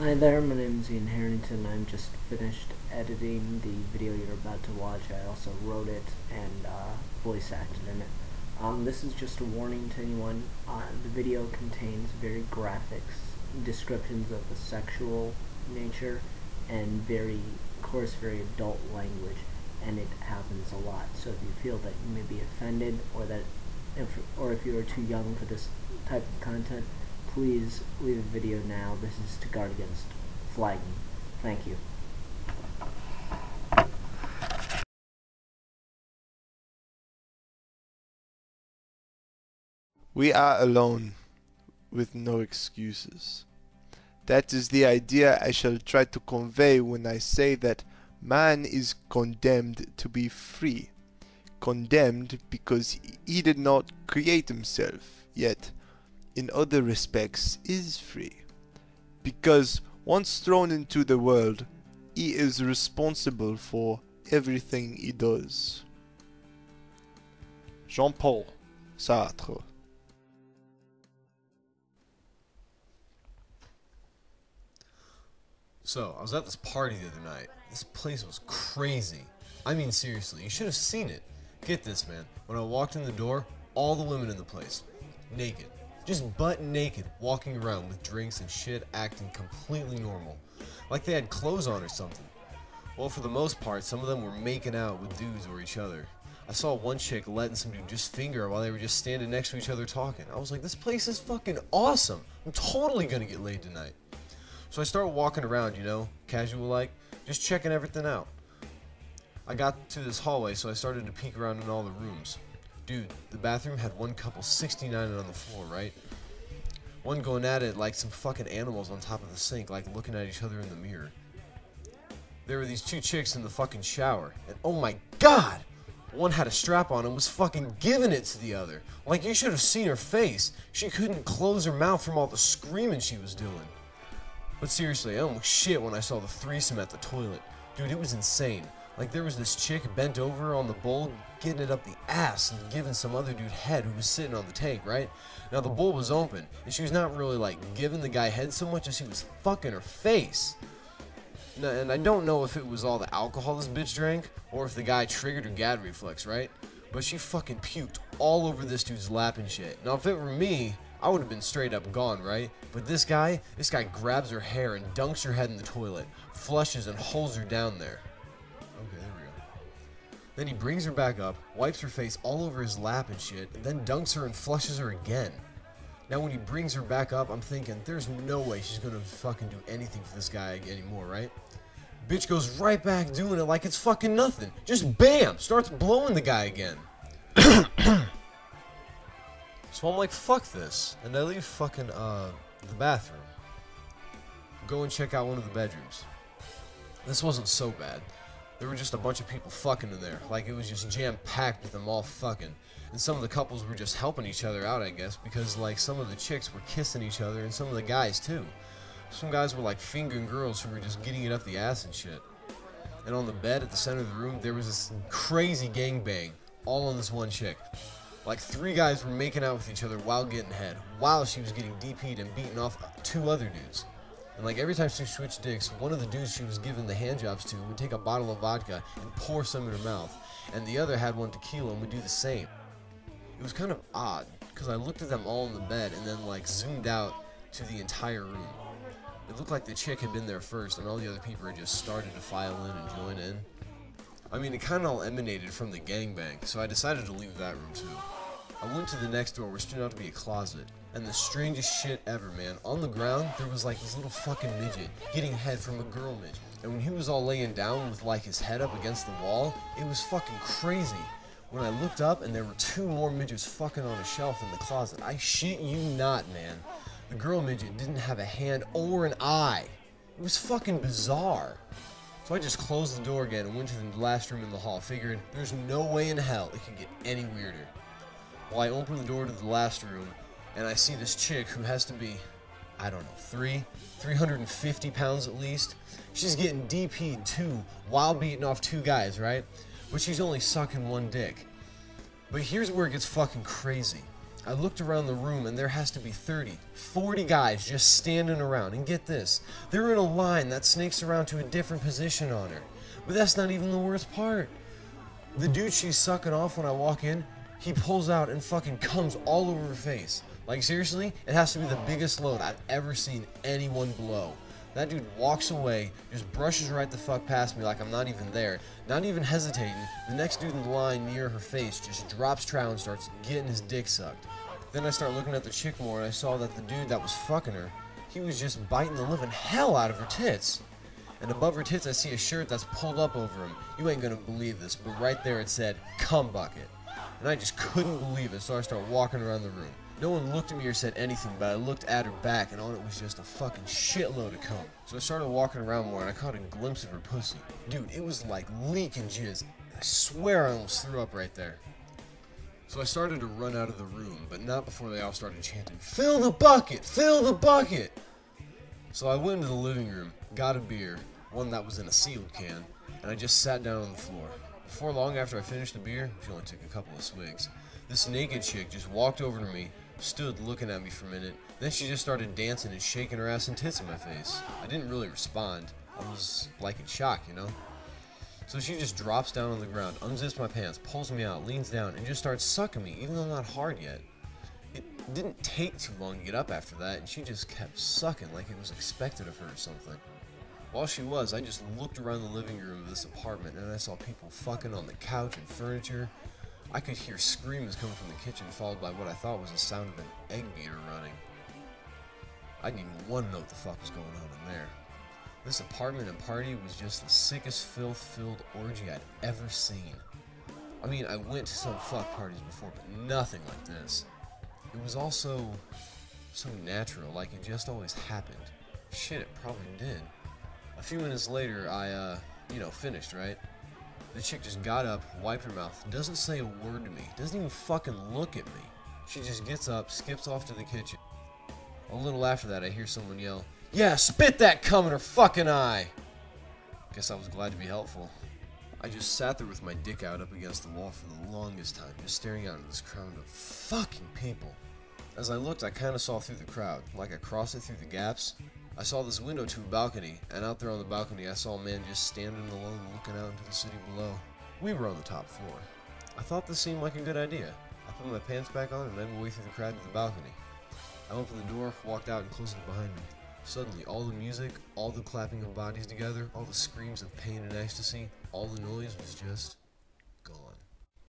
Hi there, my name is Ian Harrington. I'm just finished editing the video you're about to watch. I also wrote it and voice acted in it. This is just a warning to anyone. The video contains very graphic descriptions of the sexual nature and very coarse, very adult language, and it happens a lot. So if you feel that you may be offended or if you are too young for this type of content, please leave the video now. This is to guard against flagging. Thank you. We are alone, with no excuses. That is the idea I shall try to convey when I say that man is condemned to be free. Condemned because he did not create himself, yet, in other respects, is free. Because once thrown into the world, he is responsible for everything he does. Jean-Paul Sartre. So, I was at this party the other night. This place was crazy. I mean, seriously, you should have seen it. Get this, man. When I walked in the door, all the women in the place, naked. Just butt naked, walking around with drinks and shit, acting completely normal. Like they had clothes on or something. Well, for the most part, some of them were making out with dudes or each other. I saw one chick letting some dude just finger her while they were just standing next to each other talking. I was like, this place is fucking awesome. I'm totally gonna get laid tonight. So I started walking around, you know, casual like, just checking everything out. I got to this hallway, so I started to peek around in all the rooms. Dude, the bathroom had one couple 69 on the floor, right? One going at it like some fucking animals on top of the sink, like looking at each other in the mirror. There were these two chicks in the fucking shower, and oh my god! One had a strap on and was fucking giving it to the other. Like, you should have seen her face. She couldn't close her mouth from all the screaming she was doing. But seriously, I almost shit when I saw the threesome at the toilet. Dude, it was insane. Like, there was this chick bent over on the bowl, getting it up the ass and giving some other dude head who was sitting on the tank, right? Now, the bowl was open, and she was not really, like, giving the guy head so much as she was fucking her face. Now, and I don't know if it was all the alcohol this bitch drank, or if the guy triggered her gag reflex, right? But she fucking puked all over this dude's lap and shit. Now, if it were me, I would have been straight up gone, right? But this guy grabs her hair and dunks her head in the toilet, flushes and holds her down there. Okay, there we go. Then he brings her back up, wipes her face all over his lap and shit, and then dunks her and flushes her again. Now when he brings her back up, I'm thinking, there's no way she's gonna fucking do anything for this guy anymore, right? Bitch goes right back doing it like it's fucking nothing. Just BAM! Starts blowing the guy again. So I'm like, fuck this. And I leave fucking, the bathroom. Go and check out one of the bedrooms. This wasn't so bad. There were just a bunch of people fucking in there. Like, it was just jam-packed with them all fucking. And some of the couples were just helping each other out, I guess, because, like, some of the chicks were kissing each other, and some of the guys, too. Some guys were, like, fingering girls who were just getting it up the ass and shit. And on the bed at the center of the room, there was this crazy gangbang, all on this one chick. Like, 3 guys were making out with each other while getting head, while she was getting DP'd and beating off 2 other dudes. And like, every time she switched dicks, one of the dudes she was giving the handjobs to would take a bottle of vodka and pour some in her mouth, and the other had one tequila and would do the same. It was kind of odd, because I looked at them all in the bed and then like zoomed out to the entire room. It looked like the chick had been there first and all the other people had just started to file in and join in. I mean, it kind of all emanated from the gangbang, so I decided to leave that room too. I went to the next door, which turned out to be a closet. And the strangest shit ever, man. On the ground, there was like this little fucking midget getting head from a girl midget. And when he was all laying down with like his head up against the wall, it was fucking crazy. When I looked up and there were 2 more midgets fucking on a shelf in the closet. I shit you not, man. The girl midget didn't have a hand or an eye. It was fucking bizarre. So I just closed the door again and went to the last room in the hall, figuring there's no way in hell it could get any weirder. Well, I opened the door to the last room, and I see this chick who has to be, I don't know, 350 pounds at least. She's getting DP'd too, while beating off 2 guys, right? But she's only sucking 1 dick. But here's where it gets fucking crazy. I looked around the room and there has to be 30, 40 guys just standing around. And get this, they're in a line that snakes around to a different position on her. But that's not even the worst part. The dude she's sucking off when I walk in, he pulls out and fucking comes all over her face. Like seriously, it has to be the biggest load I've ever seen anyone blow. That dude walks away, just brushes right the fuck past me like I'm not even there. Not even hesitating, the next dude in the line near her face just drops trow and starts getting his dick sucked. Then I start looking at the chick more and I saw that the dude that was fucking her, he was just biting the living hell out of her tits. And above her tits I see a shirt that's pulled up over him. You ain't gonna believe this, but right there it said, "Cum bucket." And I just couldn't believe it, so I started walking around the room. No one looked at me or said anything, but I looked at her back and on it was just a fucking shitload of cum. So I started walking around more and I caught a glimpse of her pussy. Dude, it was like leaking jizz. I swear I almost threw up right there. So I started to run out of the room, but not before they all started chanting, "Fill the bucket! Fill the bucket!" So I went into the living room, got a beer, one that was in a sealed can, and I just sat down on the floor. Before long after I finished the beer, she only took a couple of swigs, this naked chick just walked over to me, stood looking at me for a minute, then she just started dancing and shaking her ass and tits in my face. I didn't really respond. I was like in shock, you know? So she just drops down on the ground, unzips my pants, pulls me out, leans down, and just starts sucking me, even though I'm not hard yet. It didn't take too long to get up after that, and she just kept sucking like it was expected of her or something. While she was, I just looked around the living room of this apartment, and I saw people fucking on the couch and furniture. I could hear screams coming from the kitchen, followed by what I thought was the sound of an egg beater running. I didn't even want to know what the fuck was going on in there. This apartment and party was just the sickest filth-filled orgy I'd ever seen. I mean, I went to some fuck parties before, but nothing like this. It was also so natural, like it just always happened. Shit, it probably did. A few minutes later, I, finished, right? The chick just got up, wiped her mouth, doesn't say a word to me, doesn't even fucking look at me. She just gets up, skips off to the kitchen. A little after that, I hear someone yell, "Yeah, spit that cum in her fucking eye!" Guess I was glad to be helpful. I just sat there with my dick out up against the wall for the longest time, just staring out at this crowd of fucking people. As I looked, I kind of saw through the crowd, like across it through the gaps. I saw this window to a balcony, and out there on the balcony I saw a man just standing alone looking out into the city below. We were on the top floor. I thought this seemed like a good idea. I put my pants back on and made my way through the crowd to the balcony. I opened the door, walked out, and closed it behind me. Suddenly, all the music, all the clapping of bodies together, all the screams of pain and ecstasy, all the noise was just gone.